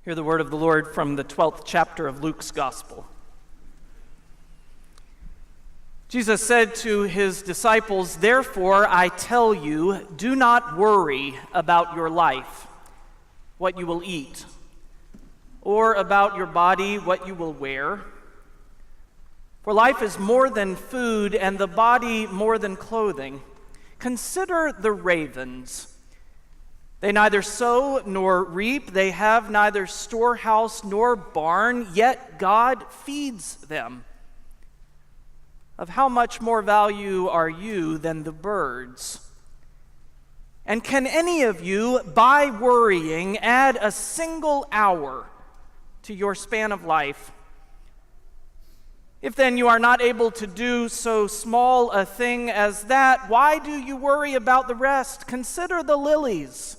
Hear the word of the Lord from the 12th chapter of Luke's Gospel. Jesus said to his disciples, "Therefore I tell you, do not worry about your life, what you will eat, or about your body, what you will wear. For life is more than food, and the body more than clothing. Consider the ravens. They neither sow nor reap, they have neither storehouse nor barn, yet God feeds them. Of how much more value are you than the birds? And can any of you, by worrying, add a single hour to your span of life? If then you are not able to do so small a thing as that, why do you worry about the rest? Consider the lilies,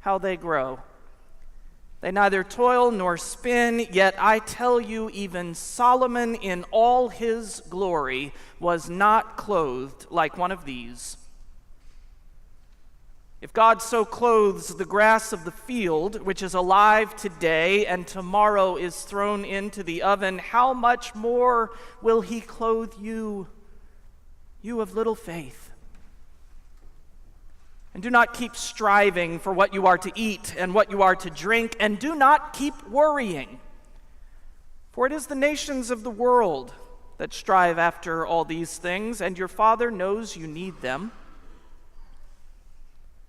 how they grow. They neither toil nor spin, yet I tell you, even Solomon in all his glory was not clothed like one of these. If God so clothes the grass of the field, which is alive today and tomorrow is thrown into the oven, how much more will he clothe you, you of little faith? And do not keep striving for what you are to eat and what you are to drink, and do not keep worrying. For it is the nations of the world that strive after all these things, and your Father knows you need them.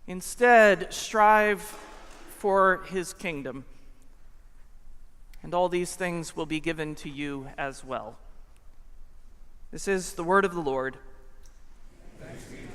Instead, strive for his kingdom, and all these things will be given to you as well." This is the word of the Lord. Thanks be to God.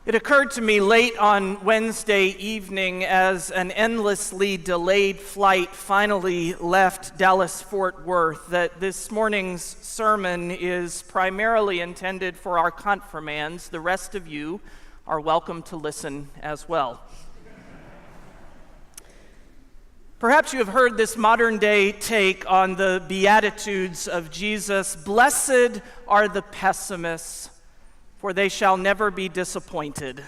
It occurred to me late on Wednesday evening as an endlessly delayed flight finally left Dallas-Fort Worth that this morning's sermon is primarily intended for our confirmands. The rest of you are welcome to listen as well. Perhaps you have heard this modern-day take on the Beatitudes of Jesus. Blessed are the pessimists, for they shall never be disappointed.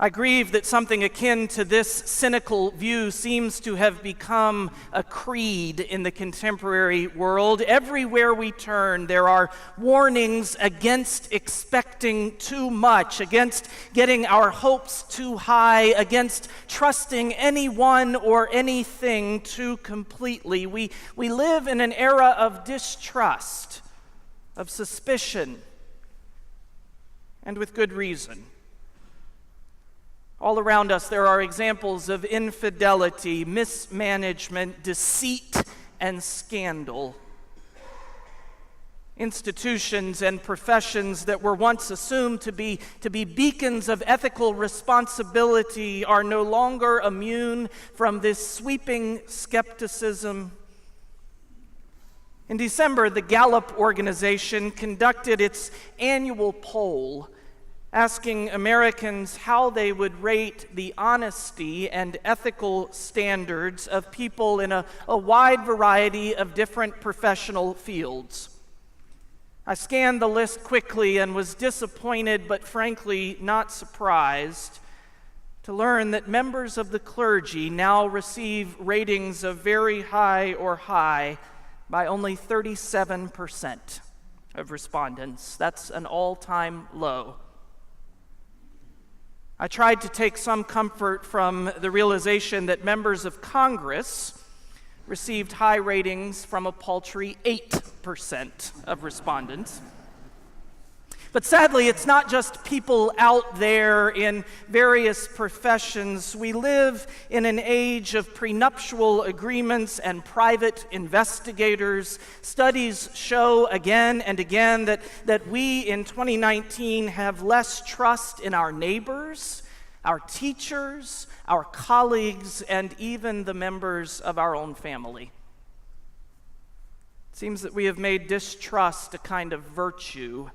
I grieve that something akin to this cynical view seems to have become a creed in the contemporary world. Everywhere we turn, there are warnings against expecting too much, against getting our hopes too high, against trusting anyone or anything too completely. We live in an era of distrust, of suspicion, and with good reason. All around us, there are examples of infidelity, mismanagement, deceit, and scandal. Institutions and professions that were once assumed to be beacons of ethical responsibility are no longer immune from this sweeping skepticism. In December, the Gallup organization conducted its annual poll asking Americans how they would rate the honesty and ethical standards of people in a wide variety of different professional fields. I scanned the list quickly and was disappointed, but frankly not surprised, to learn that members of the clergy now receive ratings of very high or high by only 37% of respondents. That's an all-time low. I tried to take some comfort from the realization that members of Congress received high ratings from a paltry 8% of respondents. But sadly, it's not just people out there in various professions. We live in an age of prenuptial agreements and private investigators. Studies show again and again that we in 2019 have less trust in our neighbors, our teachers, our colleagues, and even the members of our own family. It seems that we have made distrust a kind of virtue.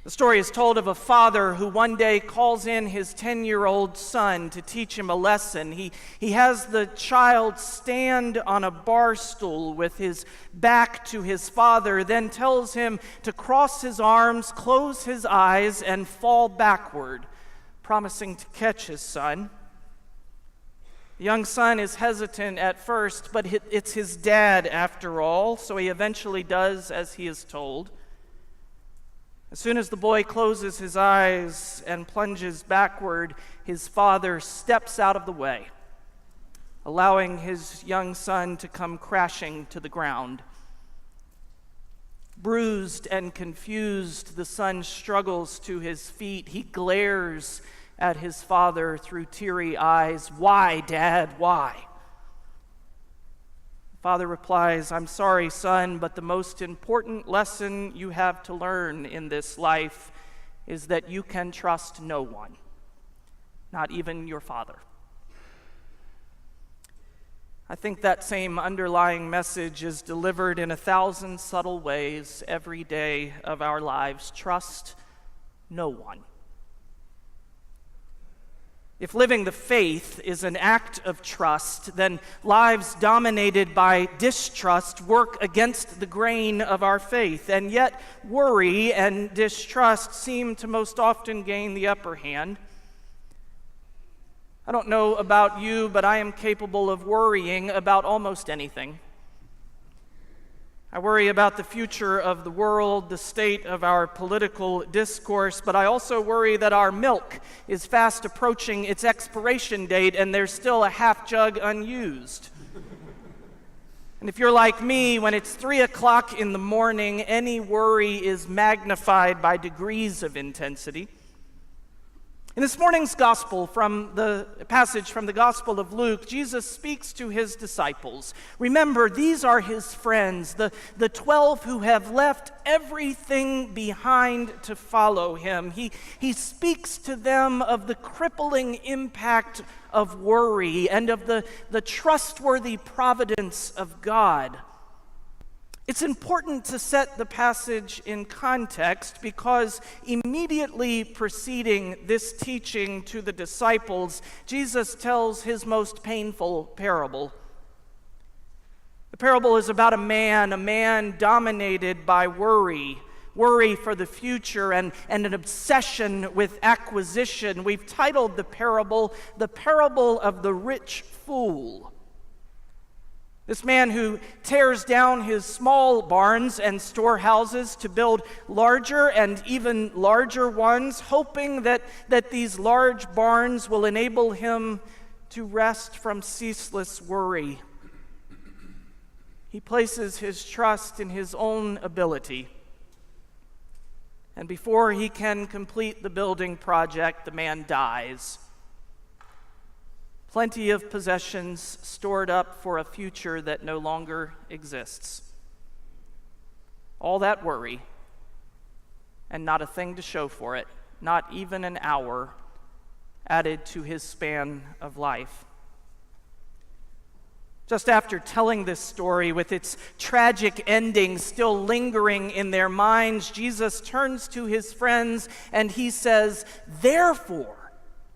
The story is told of a father who one day calls in his 10-year-old son to teach him a lesson. He has the child stand on a bar stool with his back to his father, then tells him to cross his arms, close his eyes, and fall backward, promising to catch his son. The young son is hesitant at first, but it's his dad after all, so he eventually does as he is told. As soon as the boy closes his eyes and plunges backward, his father steps out of the way, allowing his young son to come crashing to the ground. Bruised and confused, the son struggles to his feet. He glares at his father through teary eyes. "Why, Dad, why?" Father replies, "I'm sorry, son, but the most important lesson you have to learn in this life is that you can trust no one, not even your father." I think that same underlying message is delivered in 1,000 subtle ways every day of our lives. Trust no one. If living the faith is an act of trust, then lives dominated by distrust work against the grain of our faith. And yet, worry and distrust seem to most often gain the upper hand. I don't know about you, but I am capable of worrying about almost anything. I worry about the future of the world, the state of our political discourse, but I also worry that our milk is fast approaching its expiration date and there's still a half jug unused. And if you're like me, when it's 3 o'clock in the morning, any worry is magnified by degrees of intensity. In this morning's gospel, from the passage from the Gospel of Luke, Jesus speaks to his disciples. Remember, these are his friends, the 12 who have left everything behind to follow him. He speaks to them of the crippling impact of worry and of the trustworthy providence of God. It's important to set the passage in context because immediately preceding this teaching to the disciples, Jesus tells his most painful parable. The parable is about a man dominated by worry for the future and an obsession with acquisition. We've titled the parable of the Rich Fool. This man who tears down his small barns and storehouses to build larger and even larger ones, hoping that these large barns will enable him to rest from ceaseless worry. He places his trust in his own ability. And before he can complete the building project, the man dies. Plenty of possessions stored up for a future that no longer exists. All that worry, and not a thing to show for it, not even an hour added to his span of life. Just after telling this story, with its tragic ending still lingering in their minds, Jesus turns to his friends and he says, "Therefore,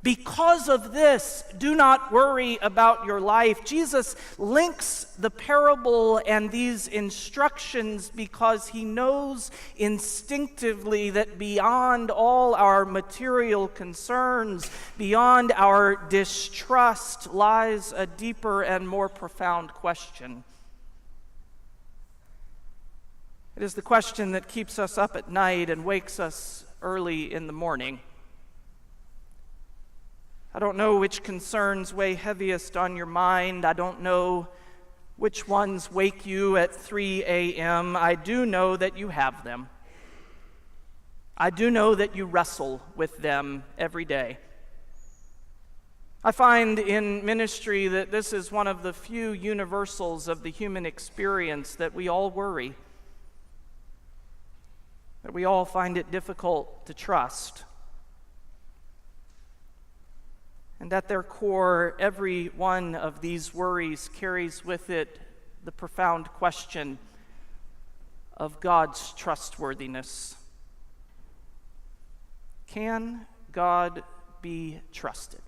because of this, do not worry about your life." Jesus links the parable and these instructions because he knows instinctively that beyond all our material concerns, beyond our distrust, lies a deeper and more profound question. It is the question that keeps us up at night and wakes us early in the morning. I don't know which concerns weigh heaviest on your mind. I don't know which ones wake you at 3 a.m. I do know that you have them. I do know that you wrestle with them every day. I find in ministry that this is one of the few universals of the human experience, that we all worry, that we all find it difficult to trust. And at their core, every one of these worries carries with it the profound question of God's trustworthiness. Can God be trusted?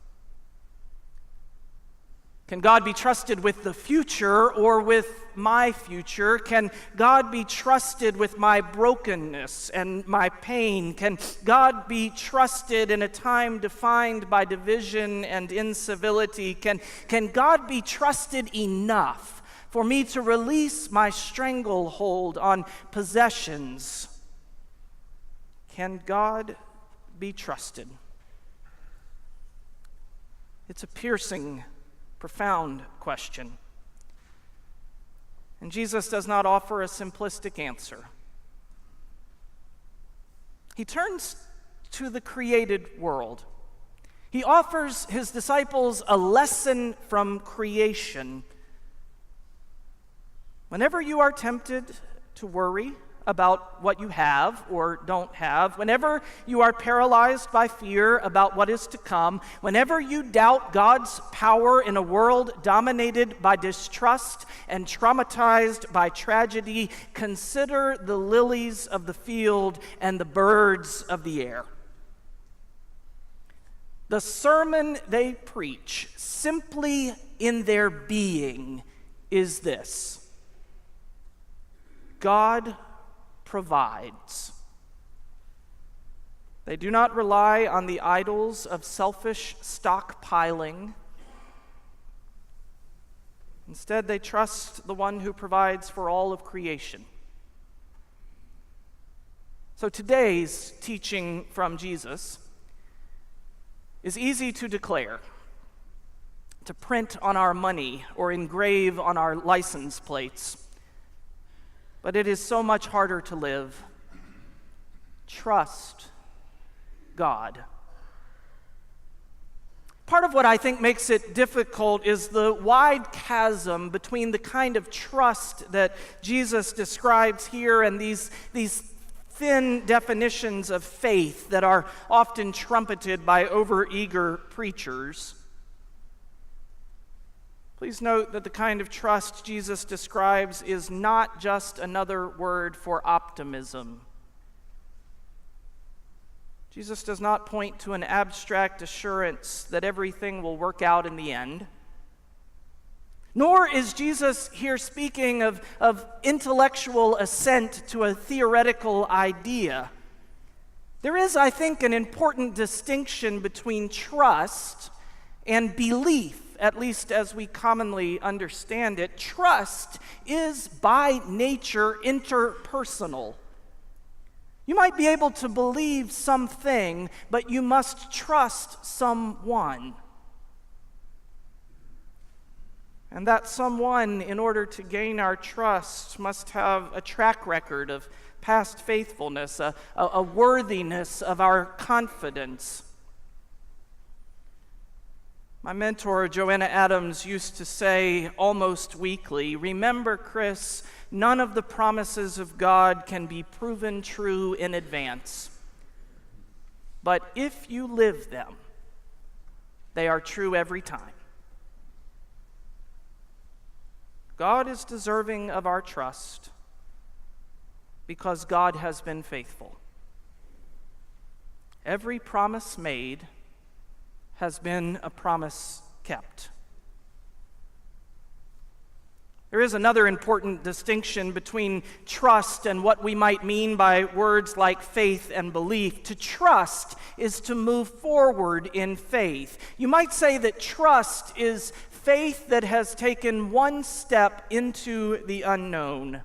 Can God be trusted with the future or with my future? Can God be trusted with my brokenness and my pain? Can God be trusted in a time defined by division and incivility? Can God be trusted enough for me to release my stranglehold on possessions? Can God be trusted? It's a piercing, profound question. And Jesus does not offer a simplistic answer. He turns to the created world. He offers his disciples a lesson from creation. Whenever you are tempted to worry about what you have or don't have, whenever you are paralyzed by fear about what is to come, whenever you doubt God's power in a world dominated by distrust and traumatized by tragedy, consider the lilies of the field and the birds of the air. The sermon they preach, simply in their being, is this: God provides. They do not rely on the idols of selfish stockpiling. Instead, they trust the one who provides for all of creation. So today's teaching from Jesus is easy to declare, to print on our money or engrave on our license plates. But it is so much harder to live. Trust God. Part of what I think makes it difficult is the wide chasm between the kind of trust that Jesus describes here and these thin definitions of faith that are often trumpeted by overeager preachers. Please note that the kind of trust Jesus describes is not just another word for optimism. Jesus does not point to an abstract assurance that everything will work out in the end. Nor is Jesus here speaking of intellectual assent to a theoretical idea. There is, I think, an important distinction between trust and belief. At least as we commonly understand it. Trust is by nature interpersonal. You might be able to believe something, but you must trust someone. And that someone, in order to gain our trust, must have a track record of past faithfulness, a worthiness of our confidence. My mentor, Joanna Adams, used to say almost weekly, "Remember, Chris, none of the promises of God can be proven true in advance. But if you live them, they are true every time." God is deserving of our trust because God has been faithful. Every promise made has been a promise kept. There is another important distinction between trust and what we might mean by words like faith and belief. To trust is to move forward in faith. You might say that trust is faith that has taken one step into the unknown.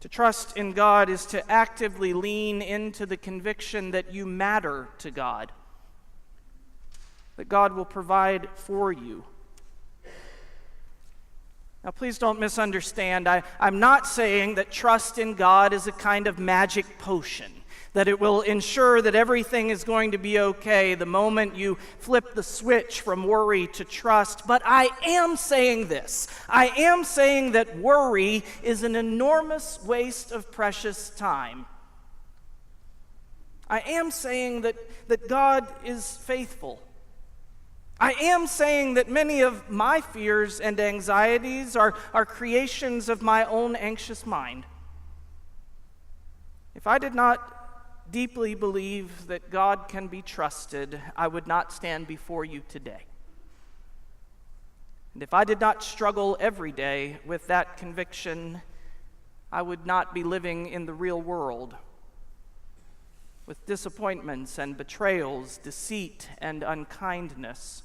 To trust in God is to actively lean into the conviction that you matter to God, that God will provide for you. Now, please don't misunderstand. I'm not saying that trust in God is a kind of magic potion, that it will ensure that everything is going to be okay the moment you flip the switch from worry to trust. But I am saying this. I am saying that worry is an enormous waste of precious time. I am saying that God is faithful. I am saying that many of my fears and anxieties are creations of my own anxious mind. If I did not deeply believe that God can be trusted, I would not stand before you today. And if I did not struggle every day with that conviction, I would not be living in the real world with disappointments and betrayals, deceit and unkindness.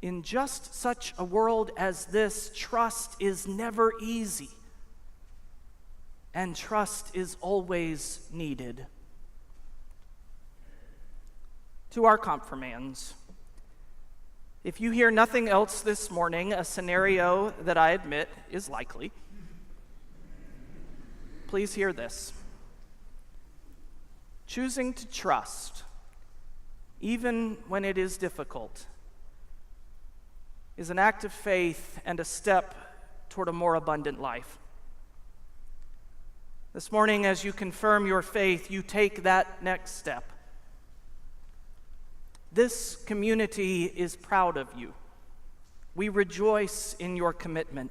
In just such a world as this, trust is never easy, and trust is always needed. To our confirmands, if you hear nothing else this morning, a scenario that I admit is likely, please hear this. Choosing to trust, even when it is difficult, is an act of faith and a step toward a more abundant life. This morning, as you confirm your faith, you take that next step. This community is proud of you. We rejoice in your commitment.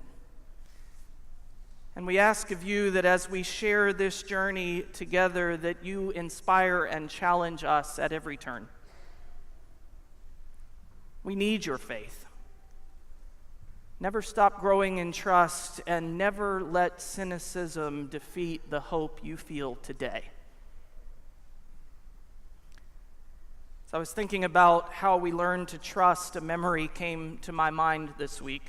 And we ask of you that as we share this journey together, that you inspire and challenge us at every turn. We need your faith. Never stop growing in trust, and never let cynicism defeat the hope you feel today. As I was thinking about how we learn to trust, a memory came to my mind this week.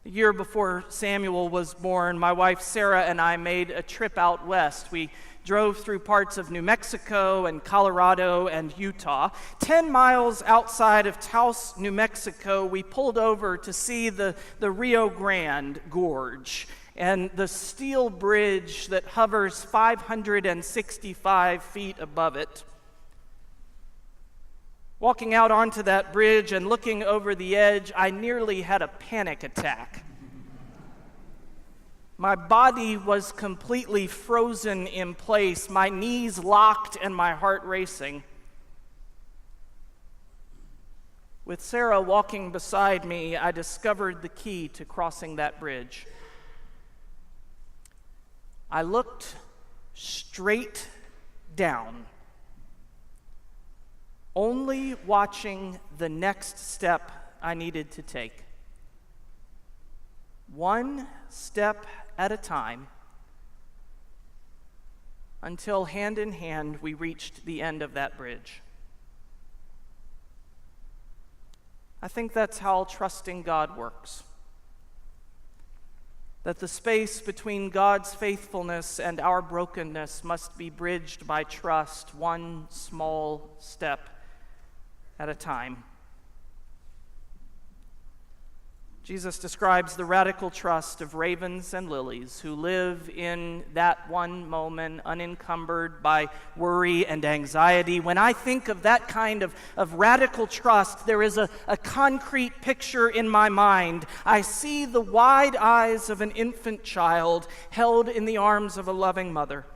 The year before Samuel was born, my wife Sarah and I made a trip out west. We drove through parts of New Mexico and Colorado and Utah. 10 miles outside of Taos, New Mexico, we pulled over to see the Rio Grande Gorge and the steel bridge that hovers 565 feet above it. Walking out onto that bridge and looking over the edge, I nearly had a panic attack. My body was completely frozen in place, my knees locked and my heart racing. With Sarah walking beside me, I discovered the key to crossing that bridge. I looked straight down, only watching the next step I needed to take. One step at a time, until hand in hand we reached the end of that bridge. I think that's how trusting God works. That the space between God's faithfulness and our brokenness must be bridged by trust, one small step at a time. Jesus describes the radical trust of ravens and lilies who live in that one moment unencumbered by worry and anxiety. When I think of that kind of radical trust, there is a concrete picture in my mind. I see the wide eyes of an infant child held in the arms of a loving mother.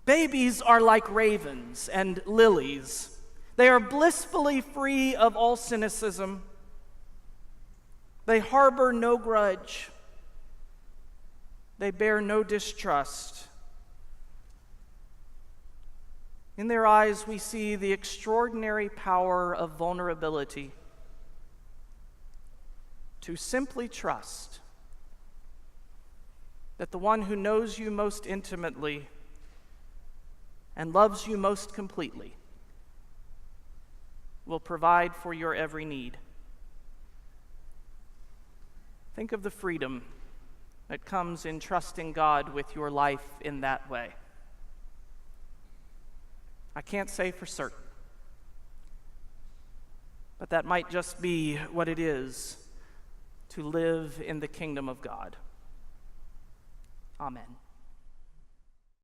Babies are like ravens and lilies. They are blissfully free of all cynicism. They harbor no grudge. They bear no distrust. In their eyes, we see the extraordinary power of vulnerability. To simply trust that the one who knows you most intimately and loves you most completely will provide for your every need. Think of the freedom that comes in trusting God with your life in that way. I can't say for certain, but that might just be what it is to live in the kingdom of God. Amen.